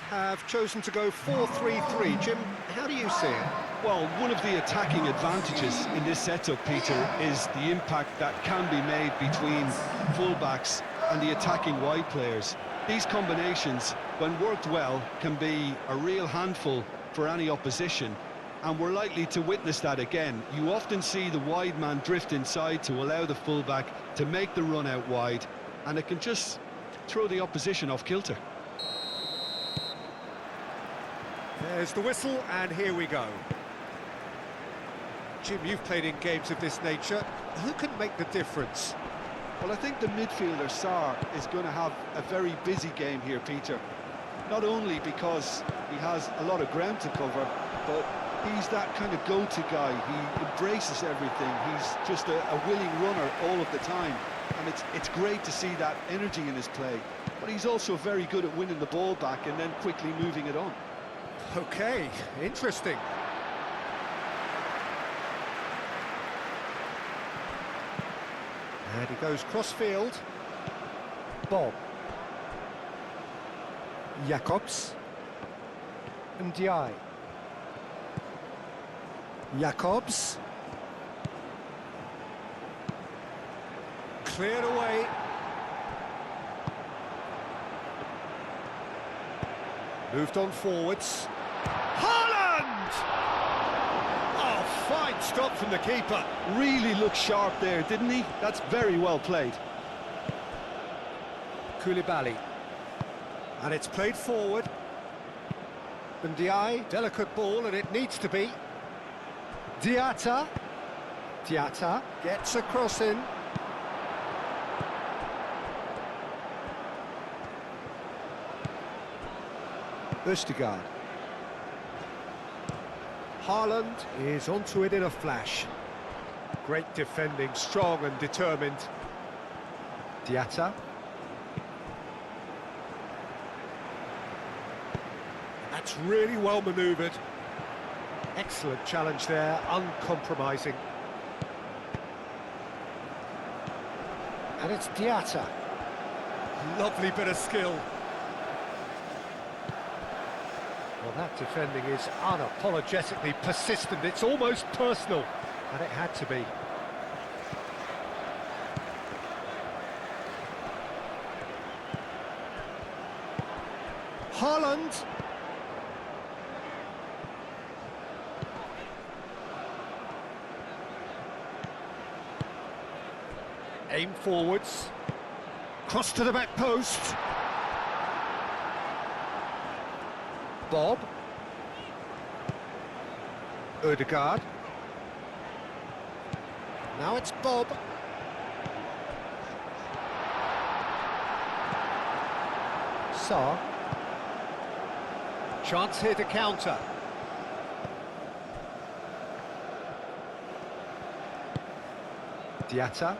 have chosen to go 4-3-3. Jim, how do you see it? Well, one of the attacking advantages in this setup, Peter, is the impact that can be made between fullbacks and the attacking wide players. These combinations, when worked well, can be a real handful for any opposition, and we're likely to witness that again. You often see the wide man drift inside to allow the fullback to make the run out wide, and it can just throw the opposition off kilter. There's the whistle, and here we go. Jim, you've played in games of this nature. Who can make the difference? Well, I think the midfielder, Sarr, is going to have a very busy game here, Peter. Not only because he has a lot of ground to cover, but he's that kind of go-to guy. He embraces everything. He's just a willing runner all of the time. And it's great to see that energy in his play. But he's also very good at winning the ball back and then quickly moving it on. Okay, interesting. And he goes cross-field. Bob. Jacobs. Ndiaye. Jacobs. Cleared away. Moved on forwards. Haaland! Oh, fine stop from the keeper. Really looked sharp there, didn't he? That's very well played. Koulibaly. And it's played forward. Ndiaye, delicate ball, and it needs to be. Diatta. Diatta gets a cross in. Østigard. Haaland is onto it in a flash. Great defending, strong and determined. Diatta. That's really well manoeuvred. Excellent challenge there, uncompromising. And it's Diatta. Lovely bit of skill. Well, that defending is unapologetically persistent. It's almost personal, and it had to be. Haaland. Aim forwards. Cross to the back post. Bob. Ødegaard. Now it's Bob. Sarr. Chance here to counter. Diatta.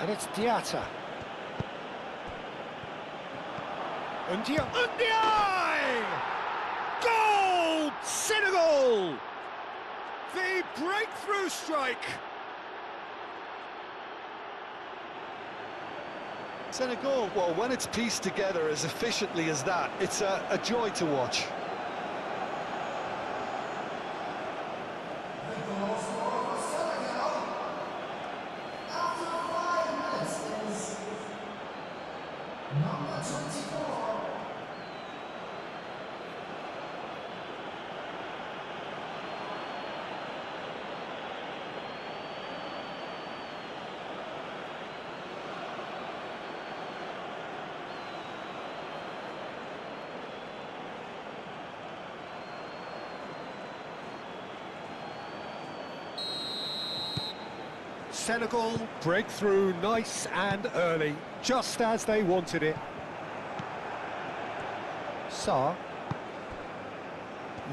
And it's Diatta. Ndiaye! Goal! Senegal! The breakthrough strike! Senegal, well, when it's pieced together as efficiently as that, it's a joy to watch. Senegal break through nice and early, just as they wanted it. Sarr.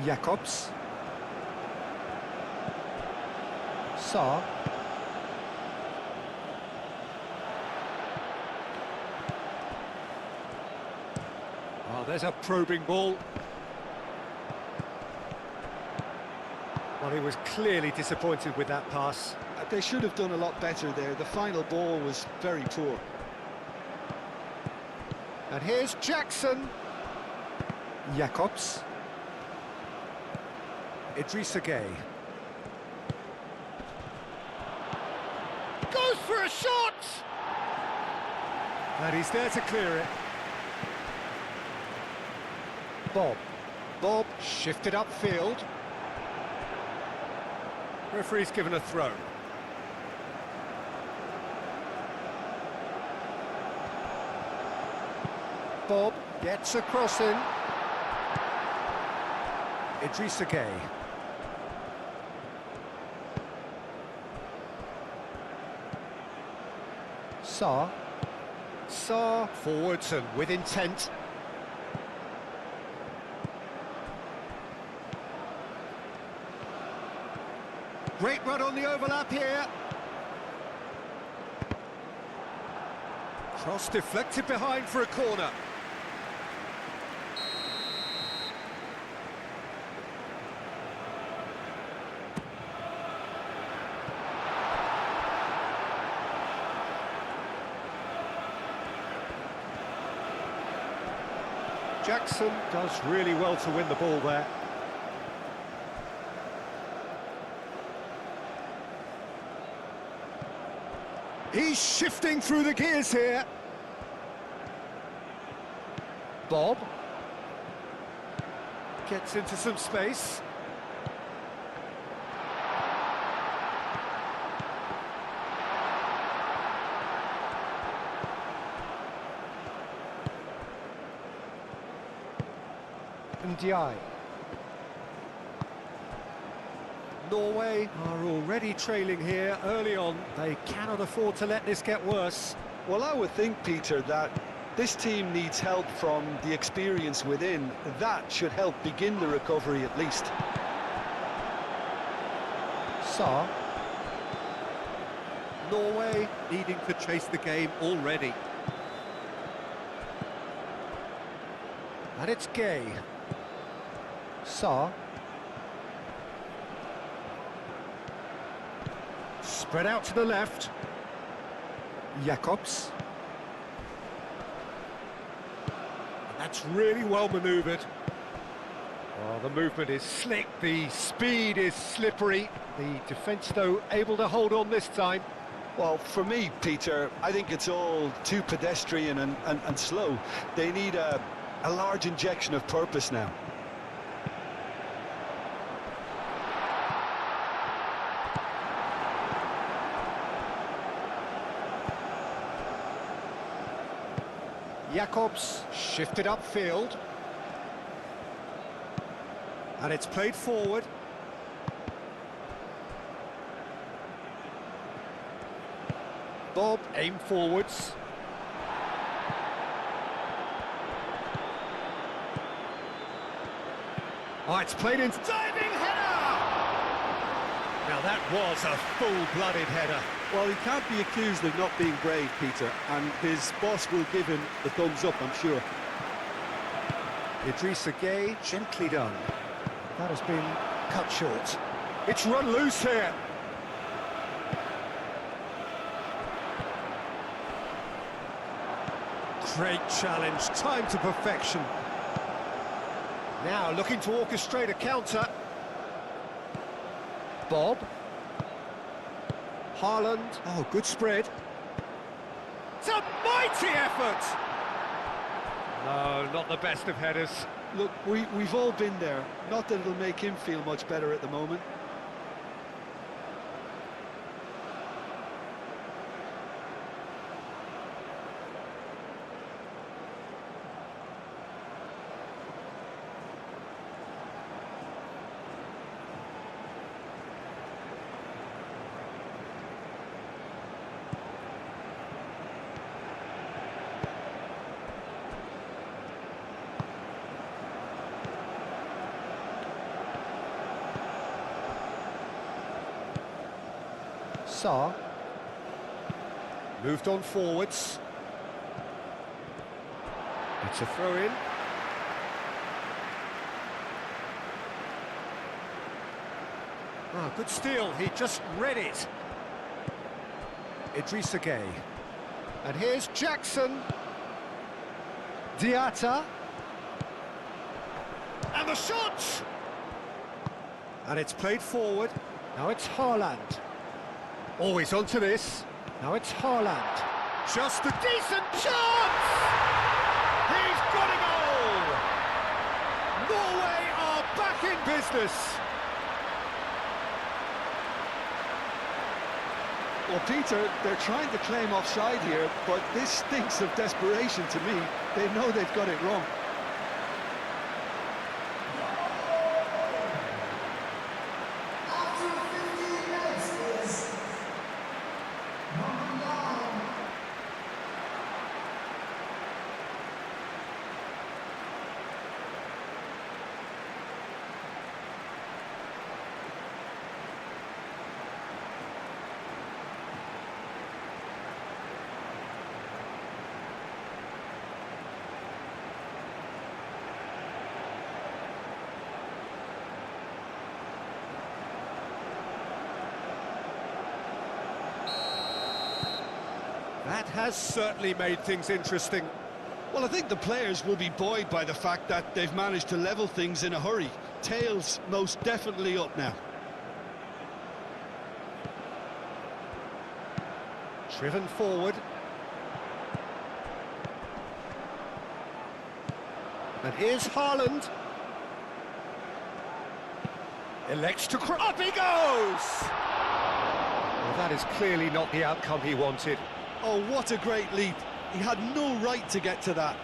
Jacobs. Sarr. Oh, there's a probing ball. Well, he was clearly disappointed with that pass. They should have done a lot better there. The final ball was very poor. And here's Jackson. Jacobs. Idrissa Gueye. Goes for a shot! And he's there to clear it. Bob shifted upfield. Referee's given a throw. Bob gets a crossing. Idrissa Gueye. Sarr forwards and with intent. Great run on the overlap here. Cross deflected behind for a corner. Jackson does really well to win the ball there. He's shifting through the gears here. Bob gets into some space. Ndiaye. Norway are already trailing here early on. They cannot afford to let this get worse. Well, I would think, Peter, that this team needs help from the experience within. That should help begin the recovery at least. Sarr. Norway needing to chase the game already. And it's Gueye. Sarr. Spread out to the left. Jacobs. That's really well manoeuvred. Oh, the movement is slick, the speed is slippery. The defence, though, able to hold on this time. Well, for me, Peter, I think it's all too pedestrian and slow. They need a large injection of purpose now. Jacobs shifted upfield. And it's played forward. Bob aimed forwards. Oh, it's played in. Diving header! Now that was a full-blooded header. Well, he can't be accused of not being brave, Peter, and his boss will give him the thumbs up, I'm sure. Idrissa Gueye, gently done. That has been cut short. It's run loose here. Great challenge, time to perfection. Now looking to orchestrate a counter. Bob. Haaland. Oh, good spread. It's a mighty effort! No, not the best of headers. Look, we've all been there. Not that it'll make him feel much better at the moment. Sarr. Moved on forwards. It's a throw-in. Oh, good steal, he just read it. Idrissa Gueye. And here's Jackson. Diatta. And the shot! And it's played forward. Now it's Haaland. Always onto this. Now it's Haaland. Just a decent chance! He's got a goal! Norway are back in business. Well, Peter, they're trying to claim offside here, but this stinks of desperation to me. They know they've got it wrong. That has certainly made things interesting. Well, I think the players will be buoyed by the fact that they've managed to level things in a hurry. Tails most definitely up now. Driven forward. And here's Haaland. Elects to cross. Up he goes! Well, that is clearly not the outcome he wanted. Oh, what a great leap. He had no right to get to that.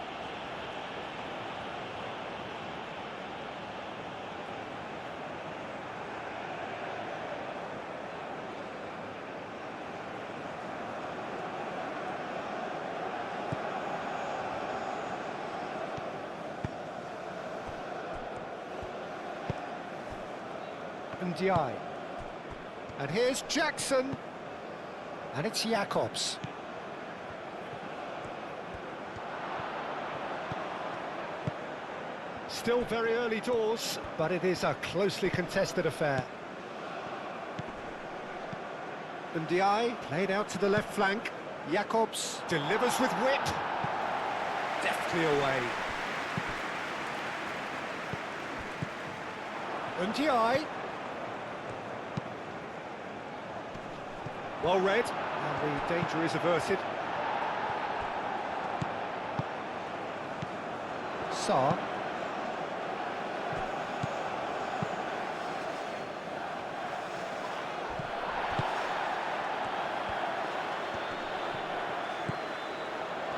Ndiaye. And here's Jackson. And it's Jacobs. Still very early doors, but it is a closely contested affair. Ndiaye played out to the left flank. Jacobs delivers with whip. Deftly away. Ndiaye. Well read, and the danger is averted. Sarr.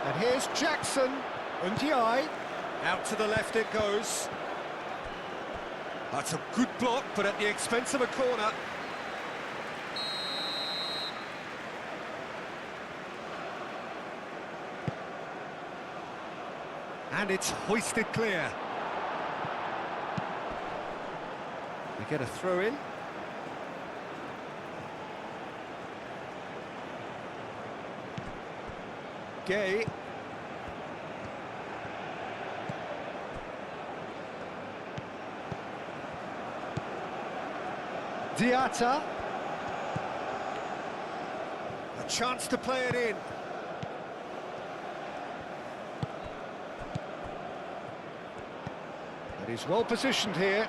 And here's Jackson. Ndiaye. Out to the left it goes. That's a good block, but at the expense of a corner. And it's hoisted clear. They get a throw in. Gueye. Diatta. A chance to play it in. But he's well positioned here.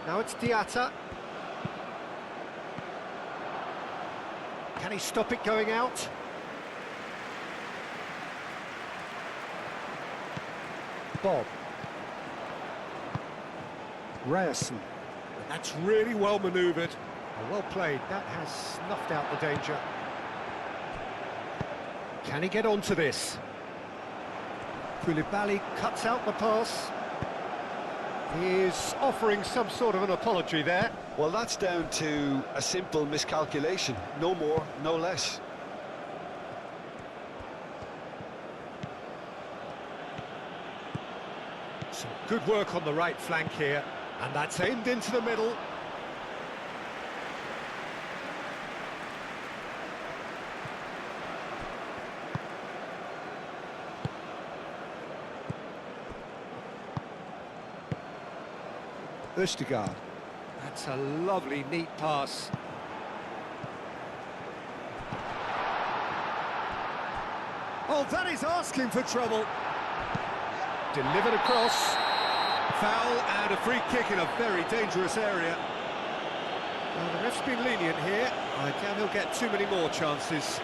Now it's Diatta. Can he stop it going out? Bob. Ryerson. That's really well manoeuvred. Well played. That has snuffed out the danger. Can he get onto this? Koulibaly cuts out the pass. He is offering some sort of an apology there. Well, that's down to a simple miscalculation. No more, no less. Some good work on the right flank here, and that's aimed into the middle. Østegard. That's a lovely, neat pass. Oh, that is asking for trouble. Delivered across. Foul and a free kick in a very dangerous area. Well, the ref's been lenient here. I doubt he'll get too many more chances.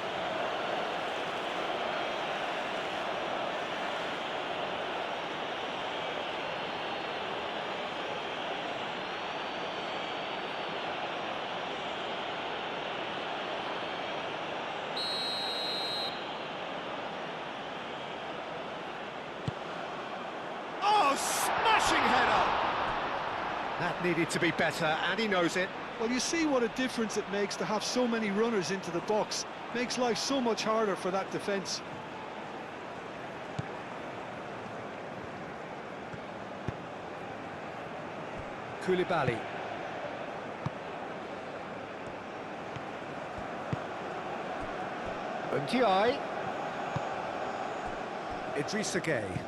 Oh, smashing header! That needed to be better, and he knows it. Well, you see what a difference it makes to have so many runners into the box. Makes life so much harder for that defence. Koulibaly. Ndiaye. Idrissa Gueye.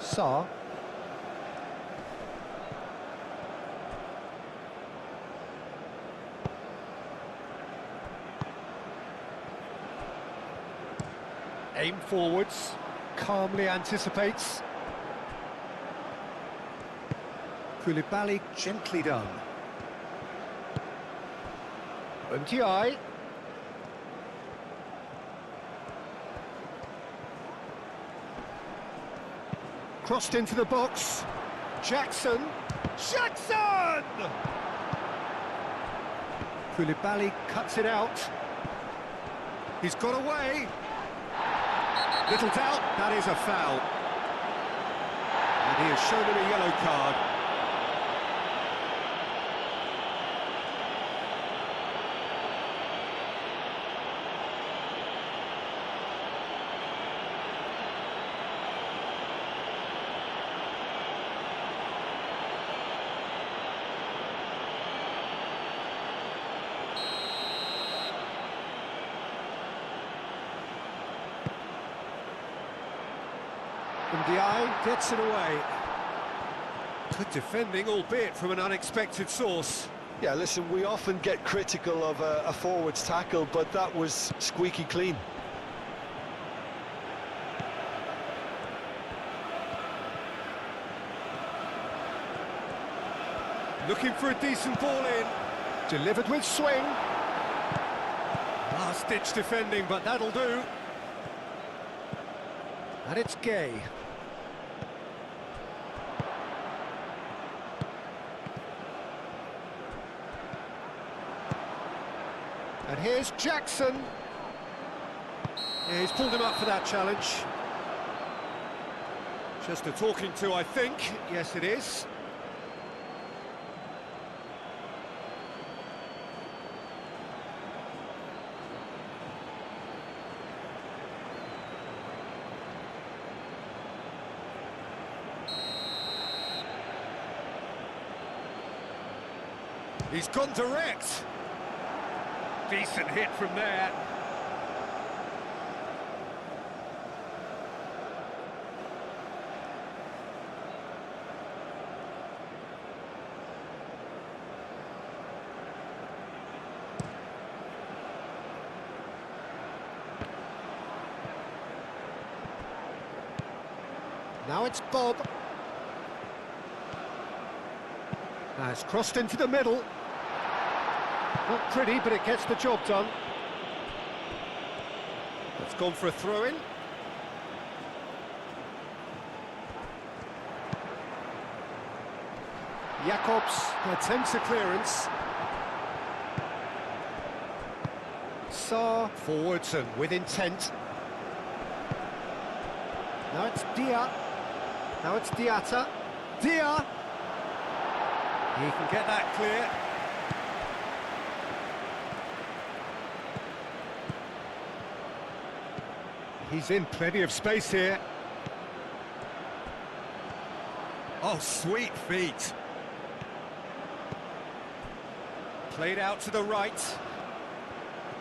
Sarr. Aim forwards, calmly anticipates. Koulibaly gently done. Ndiaye. Crossed into the box. Jackson. Jackson! Koulibaly cuts it out. He's got away. Little doubt, that is a foul. And he has shown him a yellow card. Ndiaye gets it away. Good defending, albeit from an unexpected source. Yeah, listen, we often get critical of a forward's tackle, but that was squeaky clean. Looking for a decent ball in. Delivered with swing. Last-ditch defending, but that'll do. And it's Gueye. And here's Jackson. Yeah, he's pulled him up for that challenge. Just a talking to, I think. Yes, it is. He's gone direct. Decent hit from there. Now it's Bob. Now it's crossed into the middle. Not pretty, but it gets the job done. It's gone for a throw-in. Jacobs attempts a clearance. Sarr forwards and with intent. Now it's Dia. Now it's Diatta. Dia! He can get that clear. He's in plenty of space here. Oh, sweet feet. Played out to the right.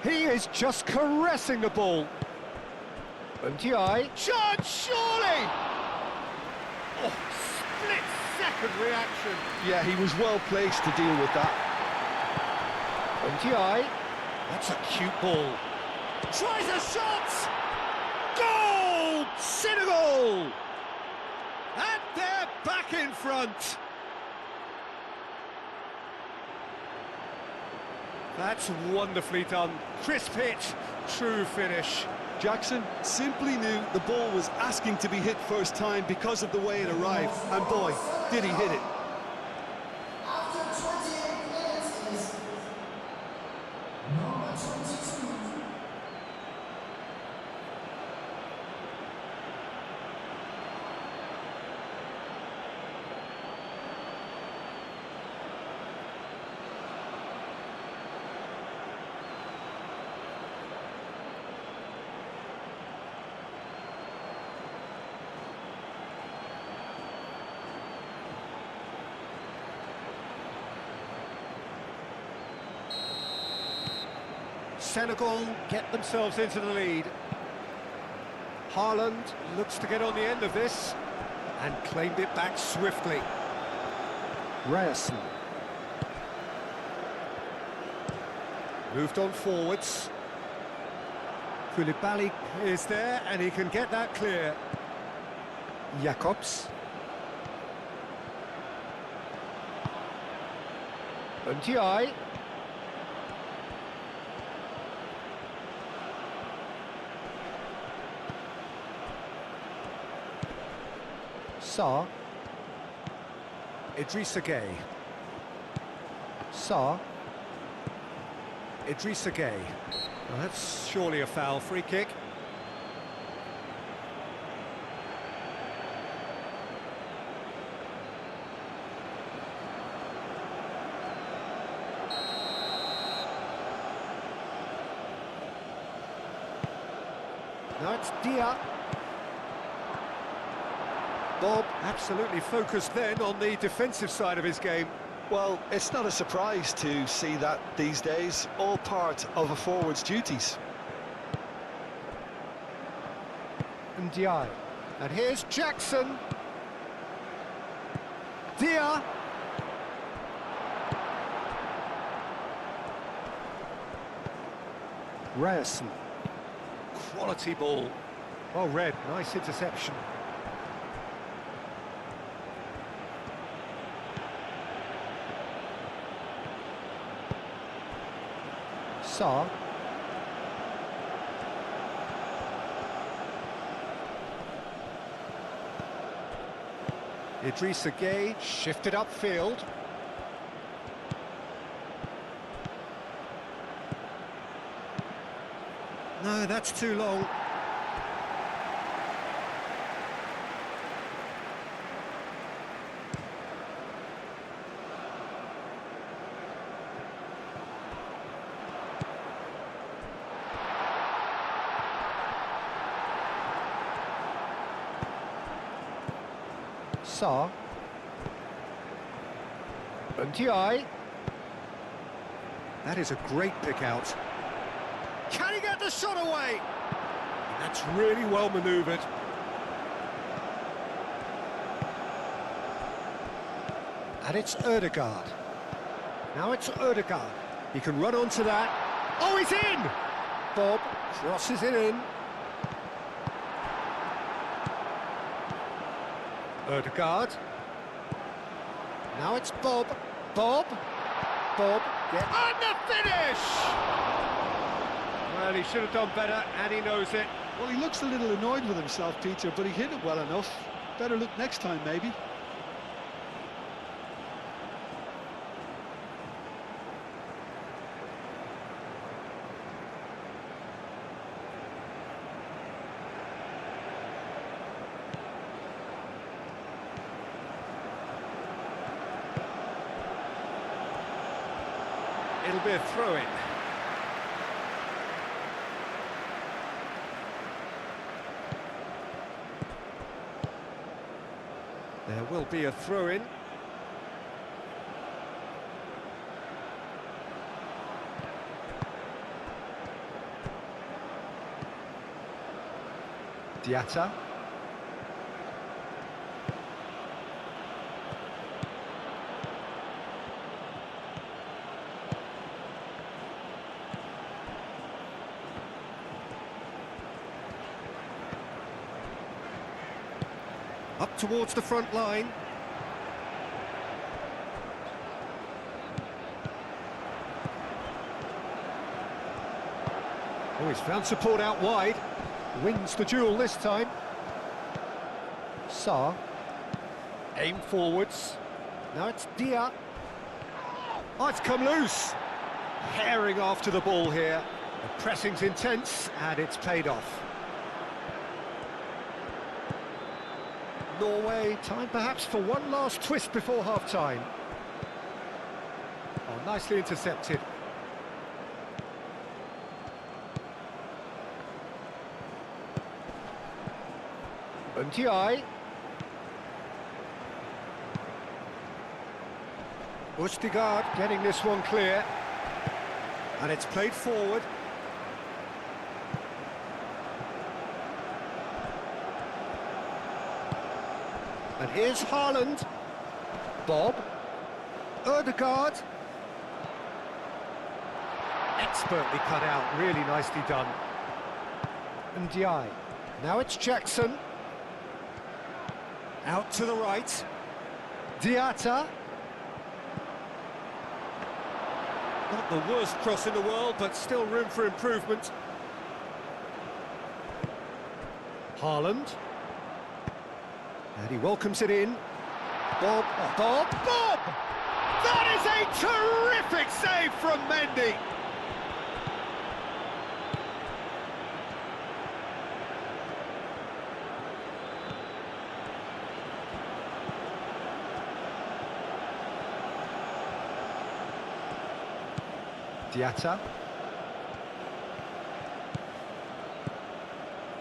He is just caressing the ball. Ndiaye. Chance, surely! Oh, split rapid reaction. Yeah, he was well placed to deal with that. NTI. That's a cute ball. Tries a shot! Goal! Senegal! And they're back in front. That's wonderfully done. Crisp hit, true finish. Jackson simply knew the ball was asking to be hit first time because of the way it arrived. And boy, did he hit it. After 28 minutes is number 22. Senegal get themselves into the lead. Haaland looks to get on the end of this and claimed it back swiftly. Ryerson moved on forwards. Koulibaly is there and he can get that clear. Jacobs. NTI. Sarr. Idrissa Gueye. Sarr. Idrissa Gueye. Well, that's surely a foul. Free kick. Now it's Dia. Bob absolutely focused then on the defensive side of his game. Well, it's not a surprise to see that these days, all part of a forward's duties. Ndiaye. And here's Jackson. Dia. Ryerson. Quality ball. Well read, nice interception. Sarr. Idrissa Gueye shifted upfield. No, that's too long. Sarr. NTI. That is a great pick out. Can he get the shot away? That's really well manoeuvred. And it's Ødegaard. Now it's Ødegaard. He can run onto that. Oh, he's in! Bob crosses it in. Ødegaard. Now it's Bob. Bob. And the finish! Well, he should have done better, and he knows it. Well, he looks a little annoyed with himself, Peter, but he hit it well enough. Better look next time, maybe. It'll be a throw-in. There will be a throw-in. Diatta. Up towards the front line. Oh, he's found support out wide. Wins the duel this time. Sarr. Aim forwards. Now it's Dia. Oh, it's come loose. Herring after the ball here. The pressing's intense and it's paid off. Norway, time perhaps for one last twist before half-time. Oh, nicely intercepted. Untiai. Ustigard getting this one clear. And it's played forward. And here's Haaland. Bob. Ødegaard. Expertly cut out, really nicely done. Ndiaye. Now it's Jackson. Out to the right. Diatta. Not the worst cross in the world, but still room for improvement. Haaland. And he welcomes it in. Bob. That is a terrific save from Mendy! Diatta.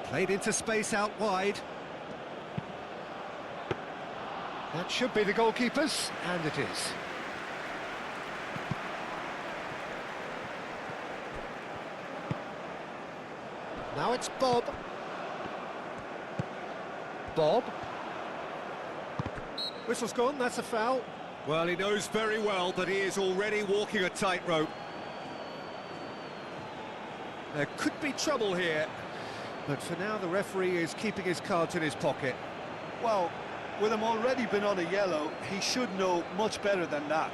Played into space out wide. That should be the goalkeeper's, and it is. Now it's Bob. Bob. Whistle's gone, that's a foul. Well, he knows very well that he is already walking a tightrope. There could be trouble here, but for now the referee is keeping his cards in his pocket. Well, with him already been on a yellow, he should know much better than that.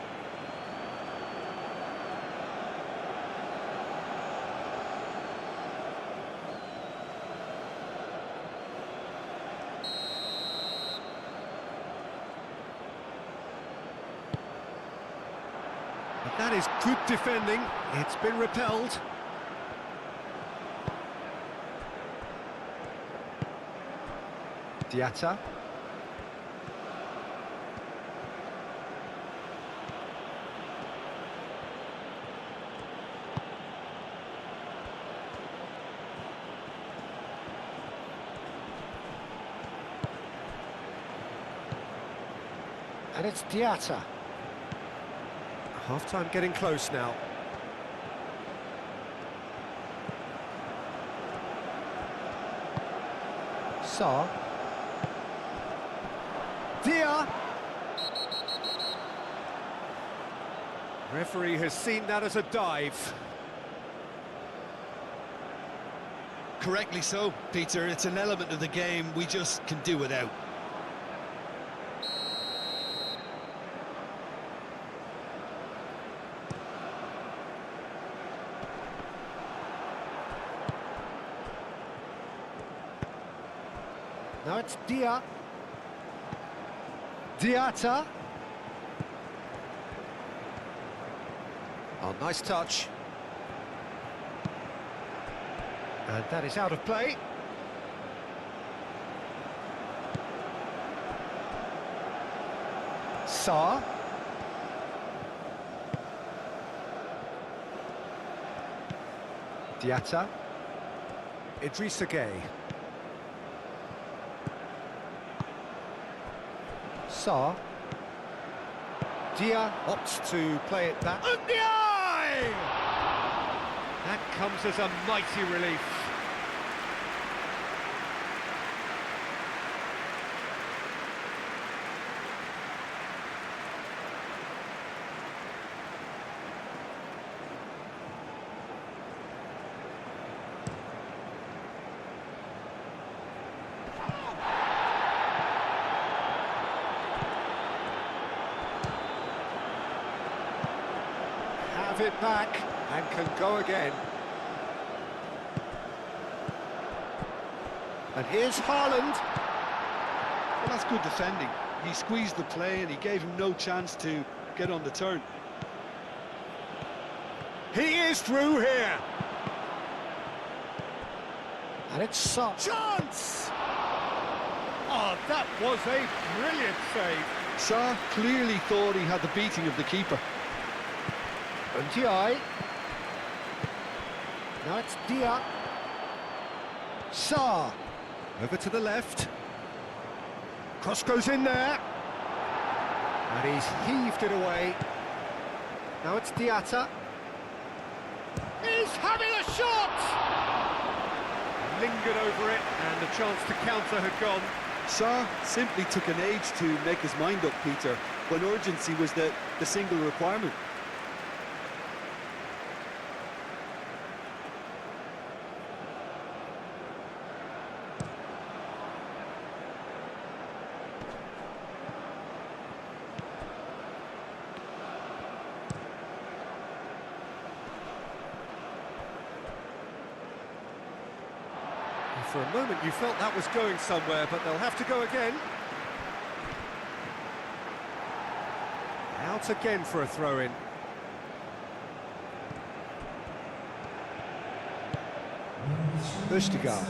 But that is good defending. It's been repelled. Diatta. And it's Diatta. Half-time getting close now. Sarr. Dia. Referee has seen that as a dive. Correctly so, Peter. It's an element of the game we just can do without. Now it's Dia. Diatta. Oh, nice touch. And that is out of play. Sarr. Diatta. Idrissa Gueye. Sarr. Dia opts to play it back. Ndiaye! That comes as a mighty relief. have it back and can go again. And here's Haaland. Well, that's good defending. He squeezed the play and he gave him no chance to get on the turn. He is through here. And it's such chance! Oh, that was a brilliant save. Sa clearly thought he had the beating of the keeper. Ndiaye. Now it's Dia. Sa. Over to the left. Cross goes in there. And he's heaved it away. Now it's Diatta. He's having a shot! Lingered over it, and the chance to counter had gone. Sa simply took an age to make his mind up, Peter, when urgency was the single requirement. For a moment you felt that was going somewhere, but they'll have to go again. Out again for a throw-in. Vestergaard.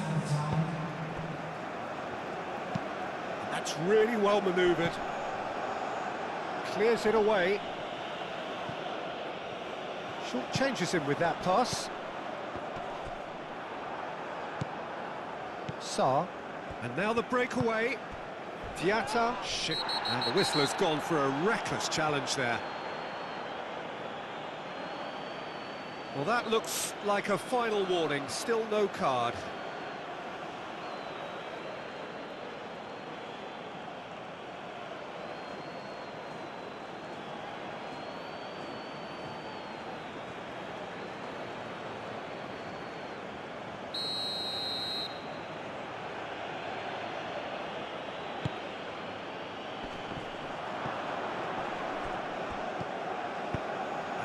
That's really well manoeuvred. Clears it away. Short changes him with that pass. Sa, and now the breakaway. Diatta, shit, and the whistler's gone for a reckless challenge there. Well, that looks like a final warning, still no card.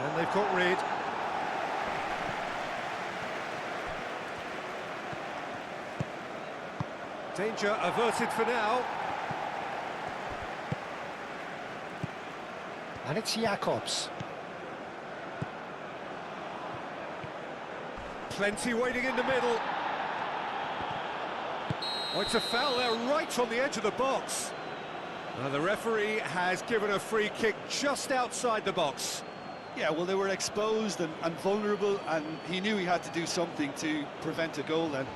And they've got rid. Danger averted for now. And it's Jakobs. Plenty waiting in the middle. Oh, it's a foul there right on the edge of the box. The referee has given a free kick just outside the box. Yeah, well, they were exposed and vulnerable, and he knew he had to do something to prevent a goal then.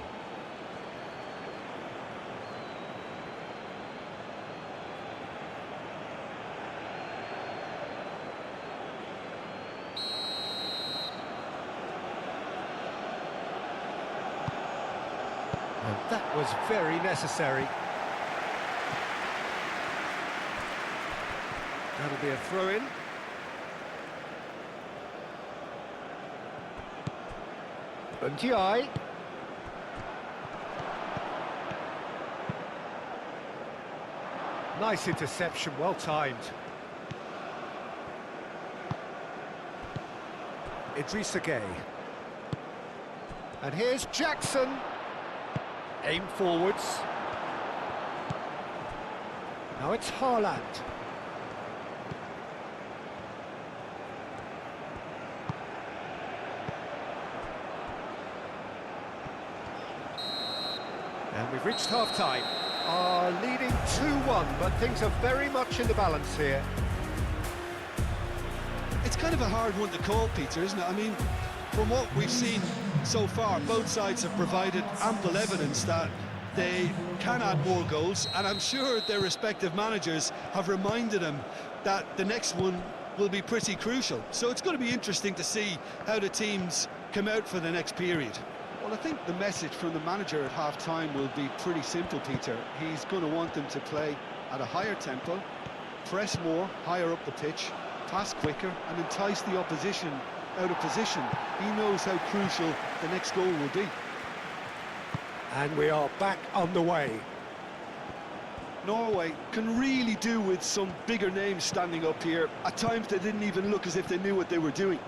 And that was very necessary. That'll be a throw-in. Ndiaye. Nice interception, well timed. Idrissa Gueye. And here's Jackson. Aim forwards. Now it's Haaland. And we've reached half-time. Are leading 2-1, but things are very much in the balance here. It's kind of a hard one to call, Peter, isn't it? I mean, from what we've seen so far, both sides have provided ample evidence that they can add more goals, and I'm sure their respective managers have reminded them that the next one will be pretty crucial. So it's going to be interesting to see how the teams come out for the next period. Well, I think the message from the manager at half-time will be pretty simple, Peter. He's going to want them to play at a higher tempo, press more, higher up the pitch, pass quicker, and entice the opposition out of position. He knows how crucial the next goal will be. And we are back on the way. Norway can really do with some bigger names standing up here. At times they didn't even look as if they knew what they were doing.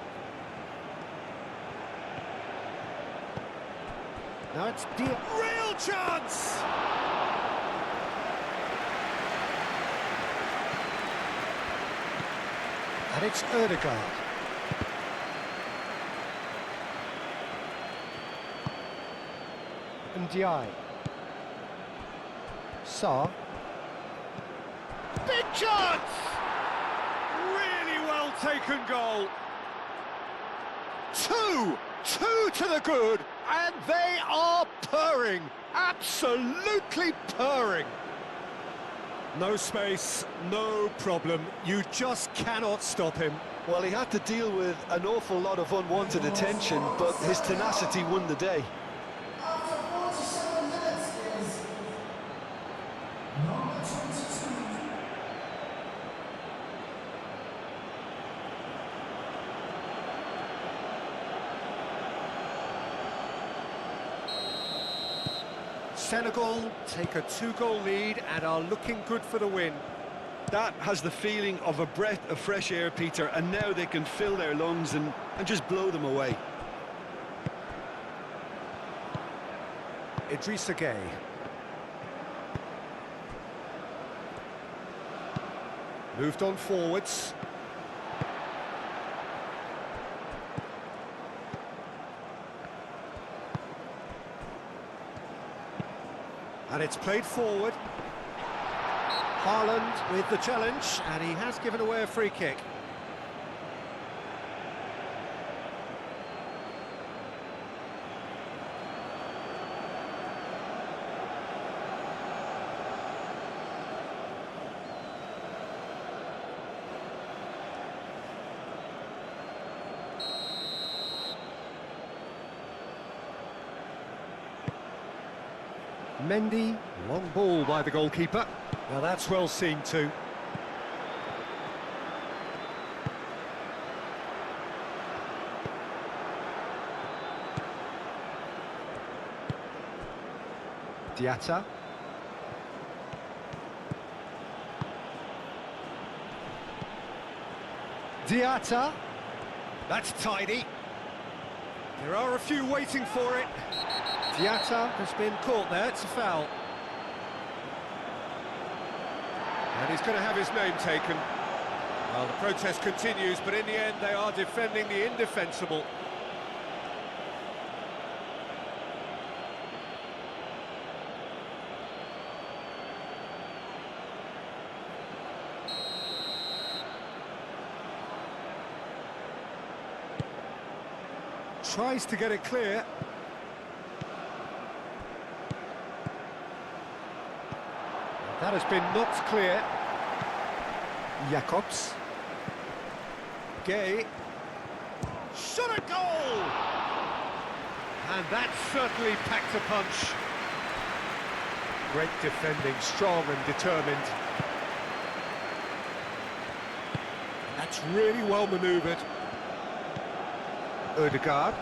Now it's real chance! And it's Ødegaard. Ndiaye. Sarr. Big chance! Really well taken goal. Two to the good, and they are purring. Absolutely purring. No space, no problem. You just cannot stop him. Well, he had to deal with an awful lot of unwanted attention, but his tenacity won the day. After 47 minutes is number 22. Senegal take a 2-goal lead and are looking good for the win. That has the feeling of a breath of fresh air, Peter, and now they can fill their lungs and just blow them away. Idrissa Gueye. Moved on forwards. And it's played forward. Haaland with the challenge, and he has given away a free kick. Mendy, long ball by the goalkeeper. Now that's well seen too. Diatta. Diatta. That's tidy. There are a few waiting for it. Diatta has been caught there, it's a foul. And he's going to have his name taken. Well, the protest continues, but in the end they are defending the indefensible. Tries to get it clear. That has been knocked clear. Jacobs. Gueye. Shot a goal! And that certainly packed a punch. Great defending, strong and determined. That's really well manoeuvred. Ødegaard.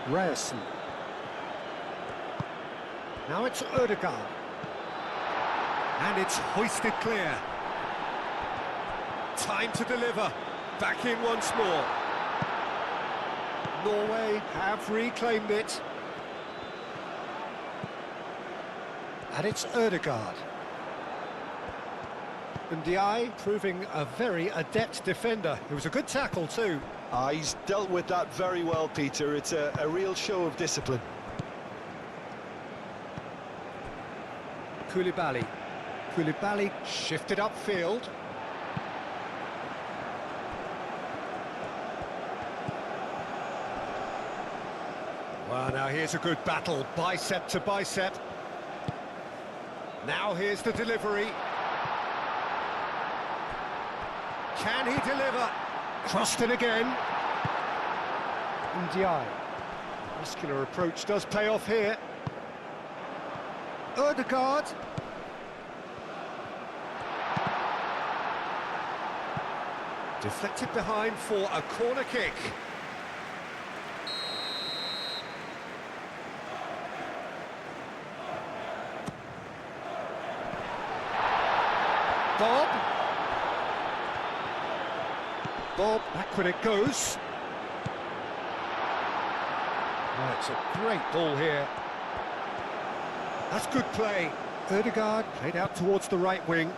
Ryerson. Now it's Ødegaard. And it's hoisted clear. Time to deliver. Back in once more. Norway have reclaimed it. And it's Ødegaard. Ndiaye proving a very adept defender. It was a good tackle too. He's dealt with that very well, Peter. It's a real show of discipline. Koulibaly. Koulibaly shifted upfield. Well, now here's a good battle, bicep to bicep. Now here's the delivery. Can he deliver? Crossed in again. Ndiaye. Muscular approach does pay off here. Ødegaard. Deflected behind for a corner kick. Bob, backward it goes. It's a great ball here. That's good play. Ødegaard played out towards the right wing.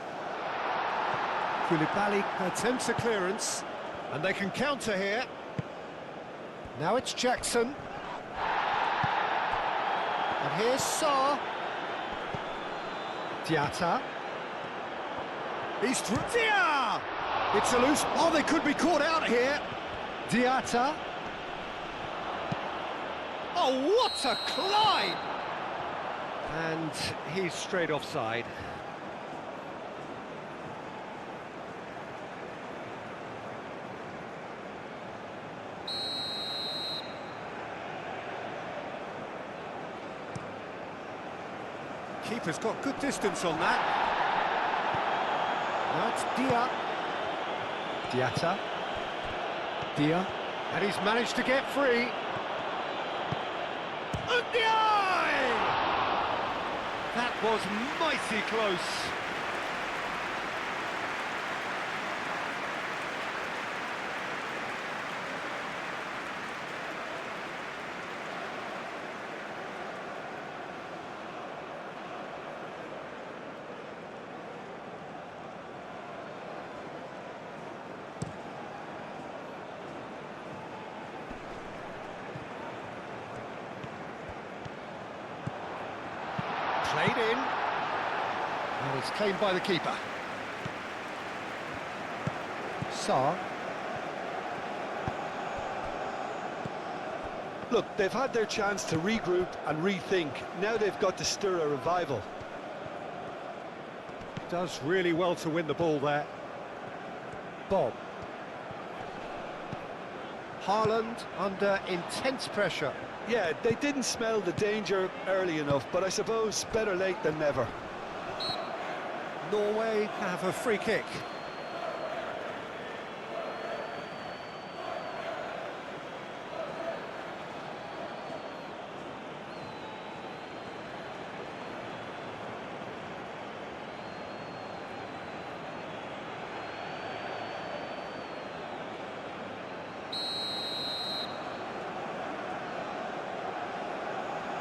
Koulibaly attempts a clearance, and they can counter here. Now it's Jackson. And here's Sarr. Diatta. He's through. Dia! It's a loose. Oh, they could be caught out here. Diatta. Oh, what a climb! And he's straight offside. Keeper's got good distance on that. Now it's Dia. Diatta. Dia. And he's managed to get free. That was mighty close. Played in. And it's claimed by the keeper. Sarr. Look, they've had their chance to regroup and rethink. Now they've got to stir a revival. Does really well to win the ball there. Bob. Haaland under intense pressure. Yeah, they didn't smell the danger early enough, but I suppose better late than never. Norway have a free kick.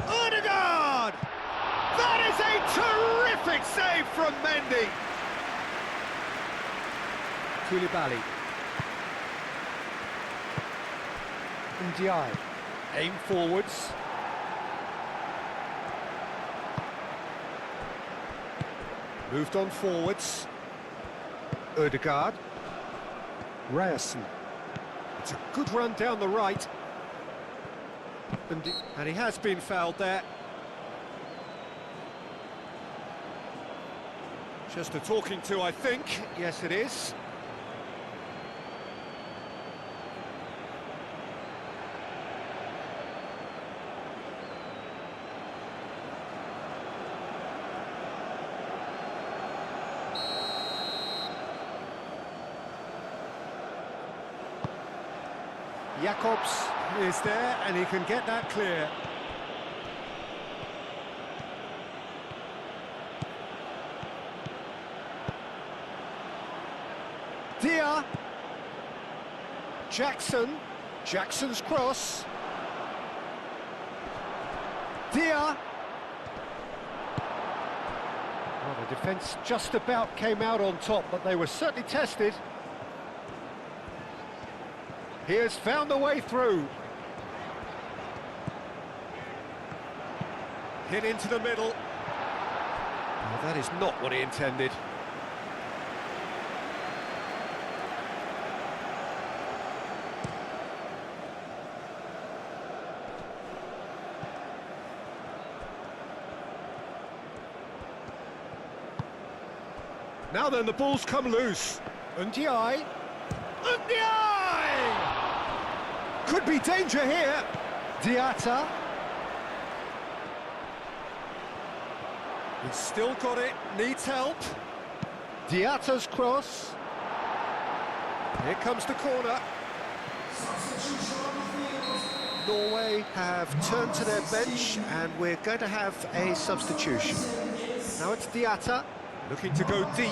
Ødegaard! That is a terrific save from Mendy. Koulibaly. Ndiaye. Aim forwards. Moved on forwards. Ødegaard. Ryerson. It's a good run down the right. And he has been fouled there. Just a talking to, I think. Yes, it is. Jacobs is there, and he can get that clear. Dia. Jackson. Jackson's cross. Dia. Well, the defence just about came out on top, but they were certainly tested. He has found a way through. Hit into the middle. Oh, that is not what he intended. Now then, the ball's come loose. Ndiaye. Ndiaye! Could be danger here. Diatta. He's still got it, needs help. Diatta's cross. Here comes the corner. Norway have turned to their bench, and we're going to have a substitution. Now it's Diatta, looking to go deep.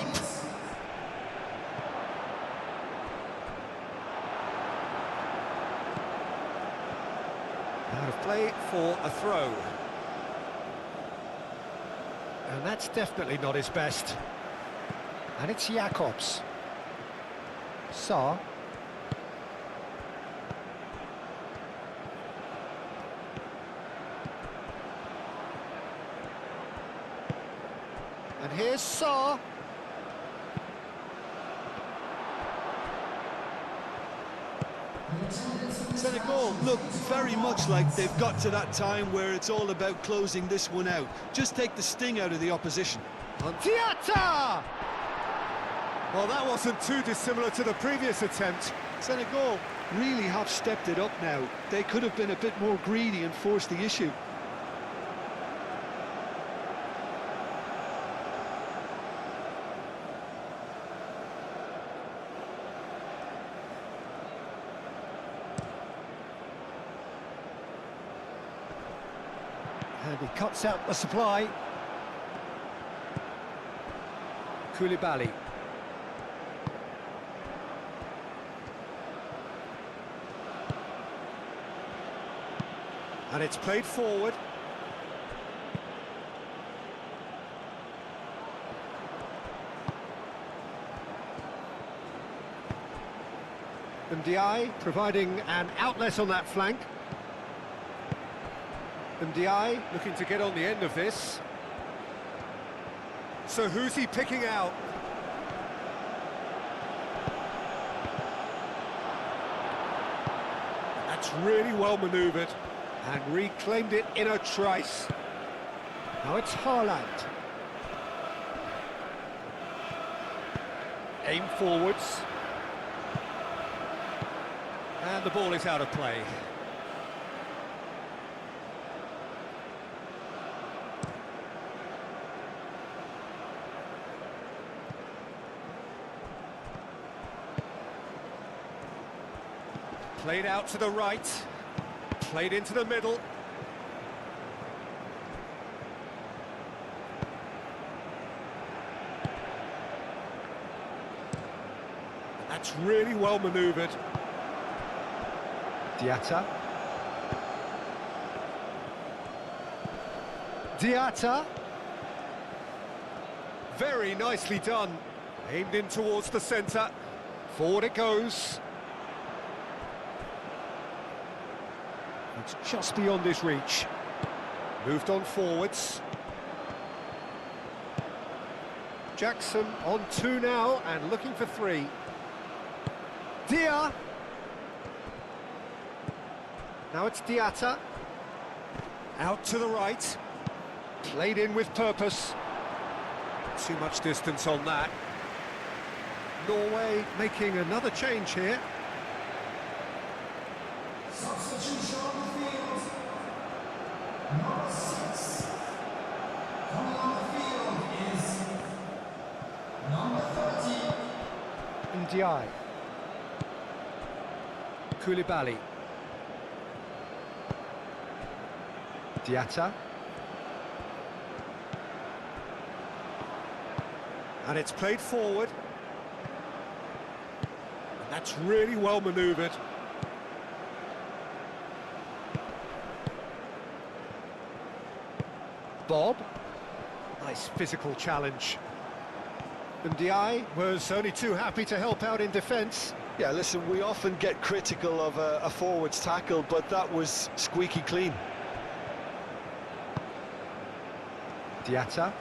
Out of play for a throw. And that's definitely not his best. And it's Jakobs. Saar. And here's Saar. Senegal look very much like they've got to that time where it's all about closing this one out. Just take the sting out of the opposition. On Diatta! Well, that wasn't too dissimilar to the previous attempt. Senegal really have stepped it up now. They could have been a bit more greedy and forced the issue. And he cuts out the supply. Koulibaly. And it's played forward. Ndiaye providing an outlet on that flank. Ndiaye looking to get on the end of this. So who's he picking out? That's really well manoeuvred and reclaimed it in a trice. Now it's Haaland. Aim forwards. And the ball is out of play. Played out to the right, played into the middle. That's really well manoeuvred. Diatta. Diatta. Very nicely done. Aimed in towards the centre. Forward it goes. It's just beyond his reach. Moved on forwards. Jackson on 2 now and looking for 3. Dia. Now it's Diatta. Out to the right. Played in with purpose. Too much distance on that. Norway making another change here. Substitution on the field. Number 6. Coming on the field is number 30. Ndiaye. Koulibaly. Diatta. And it's played forward. And that's really well manoeuvred. Bob. Nice physical challenge. Ndiaye was only too happy to help out in defence. Yeah, listen, we often get critical of a forward's tackle, but that was squeaky clean. Diatta.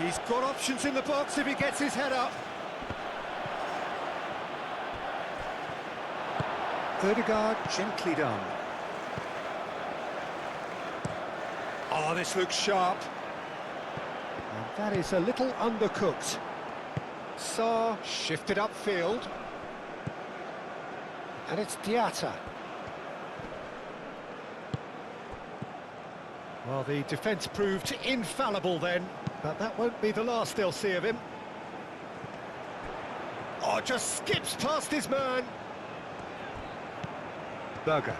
He's got options in the box if he gets his head up. Ødegaard gently done. Oh, this looks sharp. And that is a little undercooked. Saar shifted upfield. And it's Diatta. Well, the defence proved infallible then, but that won't be the last they'll see of him. Oh, just skips past his man. Berger.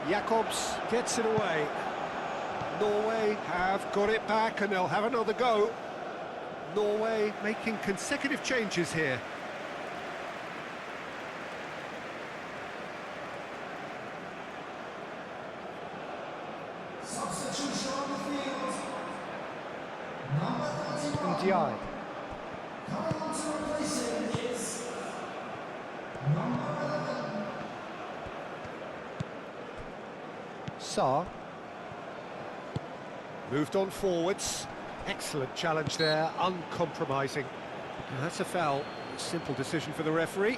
Jakobs gets it away. Norway have got it back and they'll have another go. Norway making consecutive changes here. Substitution on the field. Number 31. Ndiaye. Coming on to replace him is number 11. Sarr. Moved on forwards. Excellent challenge there, uncompromising. And that's a foul. Simple decision for the referee.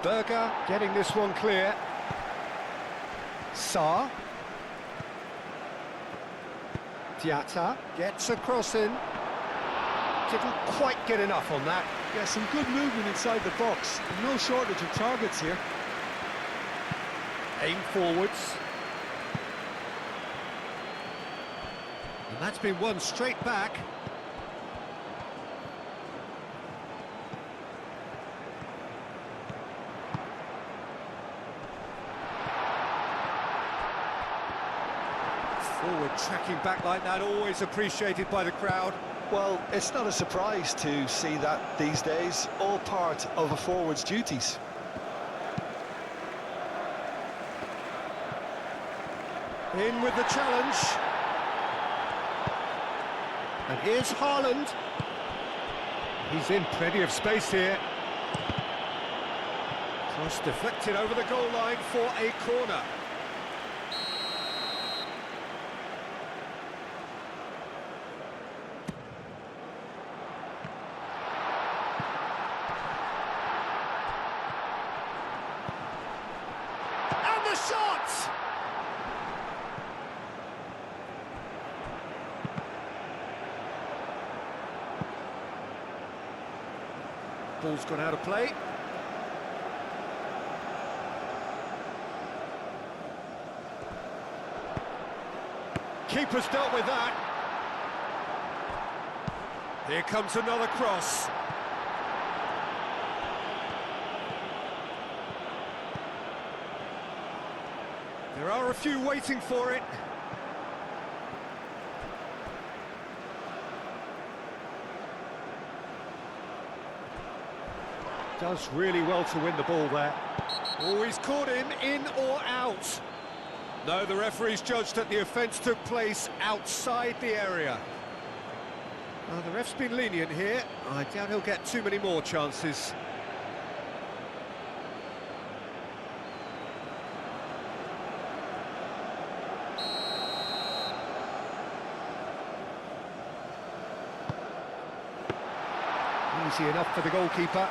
Berger getting this one clear. Sarr. Diatta gets a cross in. Didn't quite get enough on that. Yeah, some good movement inside the box. No shortage of targets here. Aim forwards. And that's been won straight back. Forward tracking back like that, always appreciated by the crowd. Well, it's not a surprise to see that these days, all part of a forward's duties. In with the challenge. And here's Haaland. He's in plenty of space here. Cross deflected over the goal line for a corner. And the shot! Ball's gone out of play. Keeper's dealt with that. Here comes another cross. There are a few waiting for it. Does really well to win the ball there. Oh, he's caught him, in or out. No, the referee's judged that the offence took place outside the area. Well, the ref's been lenient here. I doubt he'll get too many more chances. Easy enough for the goalkeeper.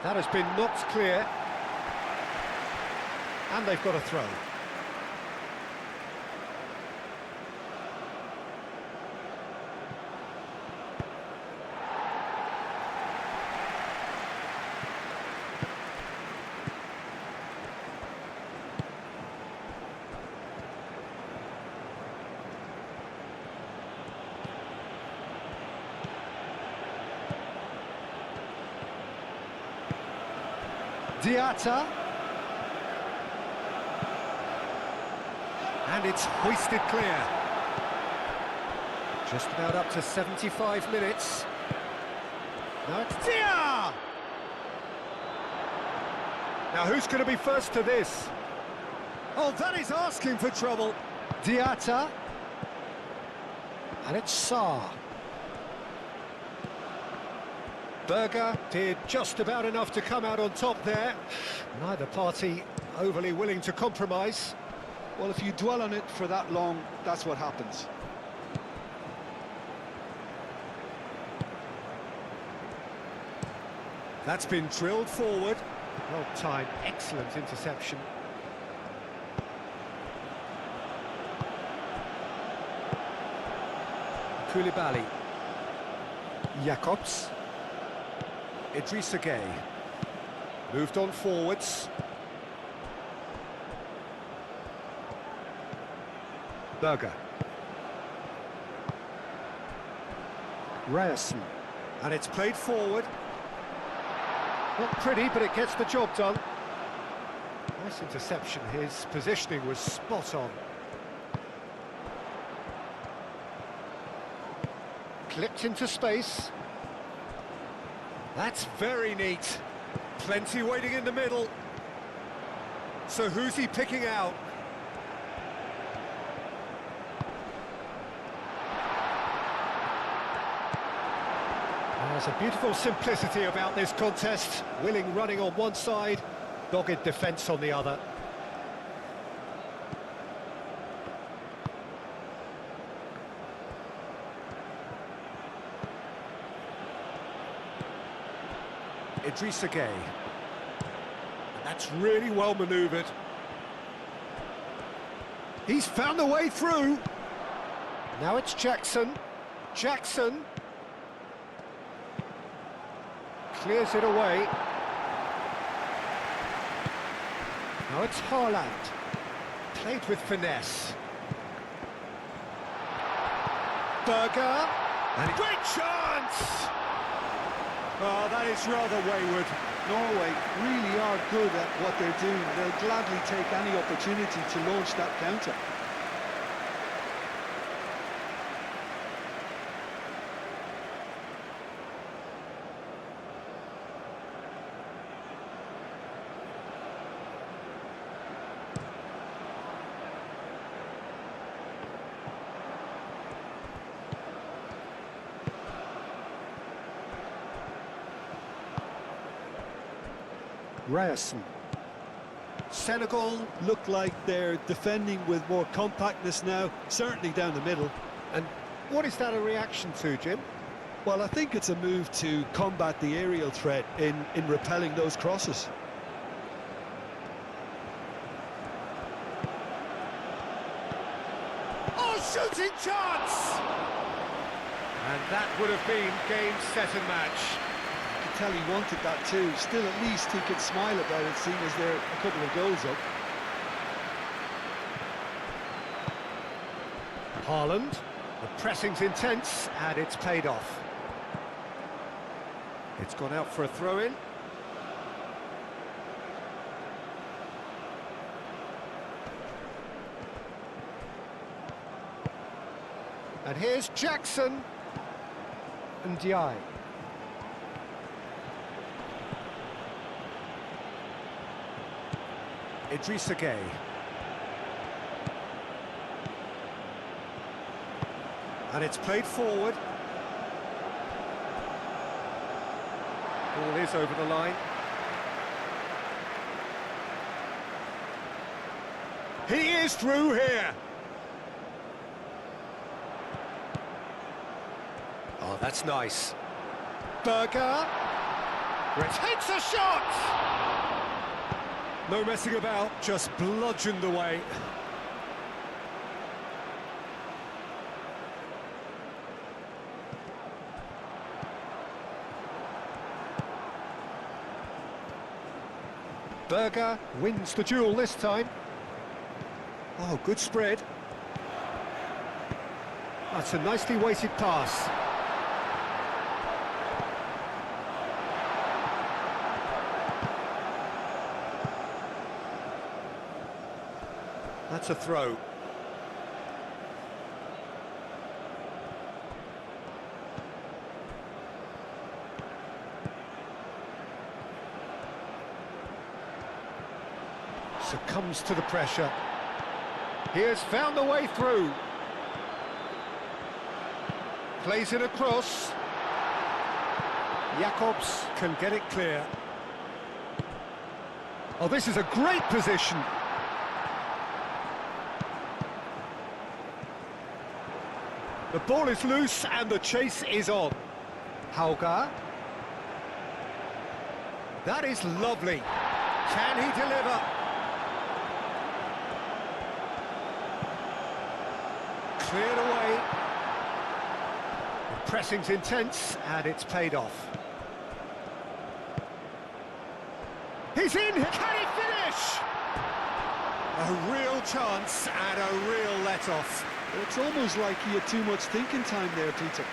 That has been knocked clear. And they've got a throw. Diatta. And it's hoisted clear. Just about up to 75 minutes. Now it's Dia! Now who's going to be first to this? Oh, that is asking for trouble. Diatta. And it's Sarr. Berger did just about enough to come out on top there. Neither party overly willing to compromise. Well, if you dwell on it for that long, that's what happens. That's been drilled forward. Well timed, excellent interception. Koulibaly. Jacobs. Idrissa Gueye. Moved on forwards. Berger. Ryerson. And it's played forward. Not pretty, but it gets the job done. Nice interception. His positioning was spot on. Clipped into space. That's very neat. Plenty waiting in the middle. So who's he picking out? There's a beautiful simplicity about this contest. Willing running on one side, dogged defence on the other. Idrissa Gueye. And that's really well manoeuvred. He's found the way through. Now it's Jackson. Jackson. Clears it away. Now it's Haaland. Played with finesse. Berger. And great chance! Oh, that is rather wayward. Norway really are good at what they're doing. They'll gladly take any opportunity to launch that counter. Ryerson. Senegal Look like they're defending with more compactness now, certainly down the middle. And what is that a reaction to, Jim? Well, I think it's a move to combat the aerial threat in repelling those crosses. Oh, shooting chance! And that would have been game, set and match. You could tell he wanted that too. Still, at least he could smile about it, seeing as there are a couple of goals up. Haaland. The pressing's intense, and it's paid off. It's gone out for a throw-in. And here's Jackson. And Ndiaye. Idrissa Gueye. And it's played forward. Ball is over the line. He is through here. Oh, that's nice. Berger. Takes a shot! No messing about, just bludgeoned away. Berger wins the duel this time. Oh, good spread. That's a nicely weighted pass. That's a throw. Succumbs to the pressure. He has found the way through. Plays it across. Jacobs can get it clear. Oh, this is a great position. The ball is loose and the chase is on. Hauger. That is lovely. Can he deliver? Cleared away. The pressing's intense and it's paid off. He's in! Can he finish? A real chance and a real let-off. It's almost like he had too much thinking time there, Peter.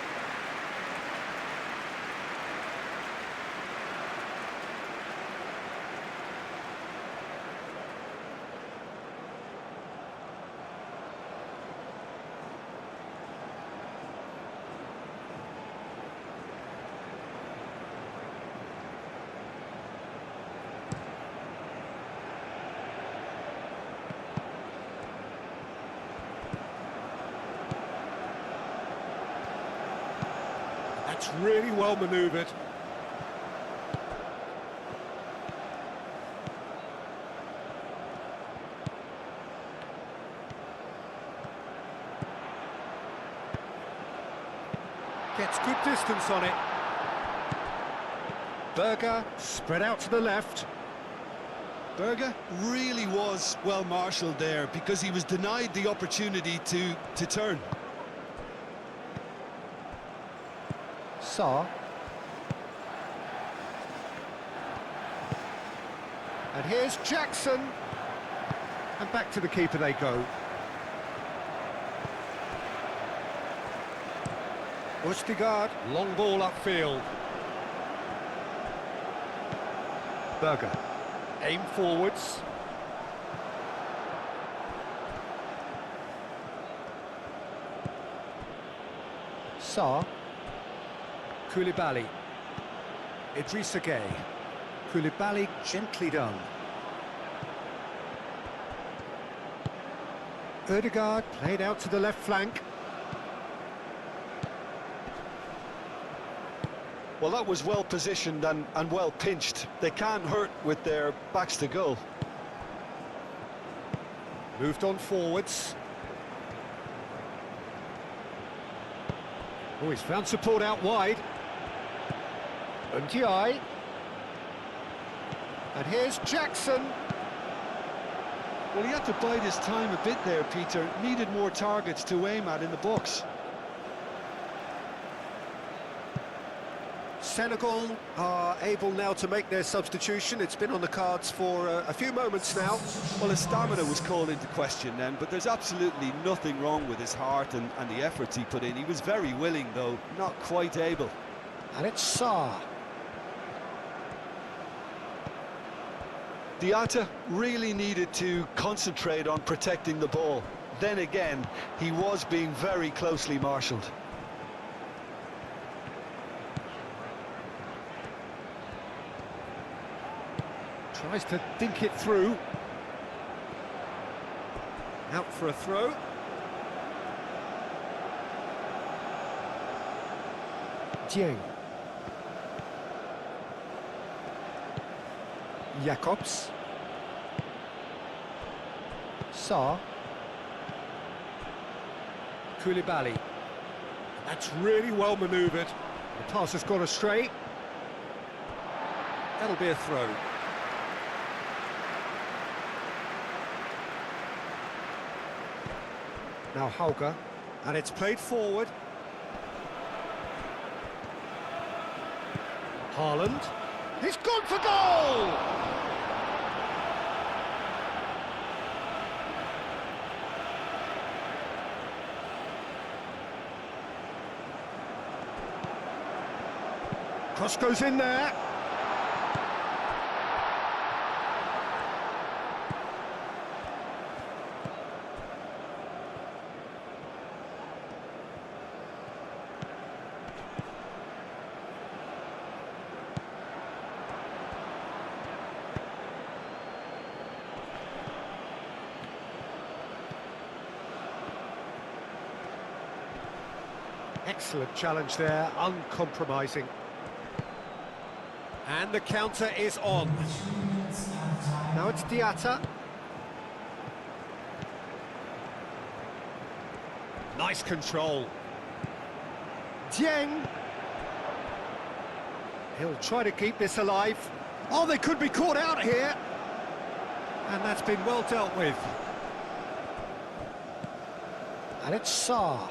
That's really well manoeuvred. Gets good distance on it. Berger spread out to the left. Berger really was well marshalled there because he was denied the opportunity to turn. Saar. And here's Jackson. And back to the keeper they go. Østigard, long ball upfield. Berger. Aim forwards. Saar. Koulibaly. Idrissa Gueye. Koulibaly gently done. Ødegaard played out to the left flank. Well, that was well positioned and well pinched. They can't hurt with their backs to goal. Moved on forwards. Oh, he's found support out wide. Ndiaye. And here's Jackson. Well, he had to bide his time a bit there, Peter. Needed more targets to aim at in the box. Senegal are able now to make their substitution. It's been on the cards for a few moments now. Well, his stamina was called into question then, but there's absolutely nothing wrong with his heart and the efforts he put in. He was very willing, though, not quite able. And it's Saar. Diatta really needed to concentrate on protecting the ball. Then again, he was being very closely marshalled. Tries to dink it through. Out for a throw. Dieng. Jacobs. Saar. Koulibaly. That's really well manoeuvred. The pass has gone astray. That'll be a throw. Now Hauger, and it's played forward. Haaland. He's gone for goal! Cross goes in there. Excellent challenge there, uncompromising. And the counter is on. Now it's Diatta. Nice control. Dieng. He'll try to keep this alive. Oh, they could be caught out here. And that's been well dealt with. And it's Saar.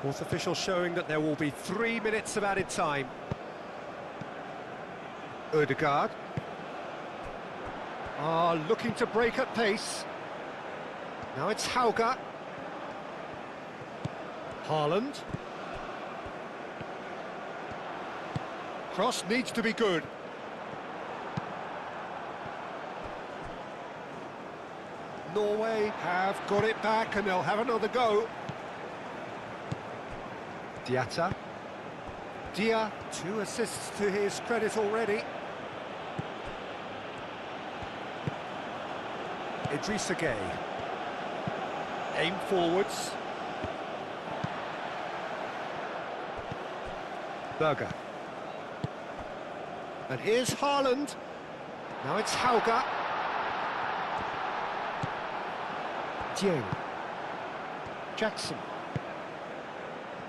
Fourth official showing that there will be 3 minutes of added time. Ødegaard. Looking to break at pace. Now it's Hauge. Haaland. Cross needs to be good. Norway have got it back and they'll have another go. Diatta. Dia, 2 assists to his credit already. Idrissa Gueye. Aim forwards. Berger. And here's Haaland. Now it's Hauge. Dieng. Jackson.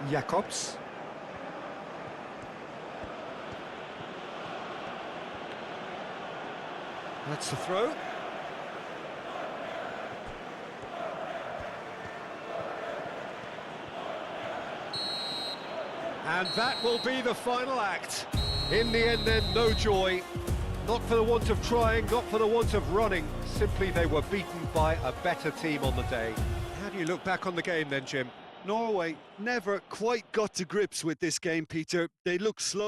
Jacobs. That's the throw. And that will be the final act. In the end then, no joy. Not for the want of trying, not for the want of running. Simply they were beaten by a better team on the day. How do you look back on the game then, Jim? Norway never quite got to grips with this game, Peter. They look slow.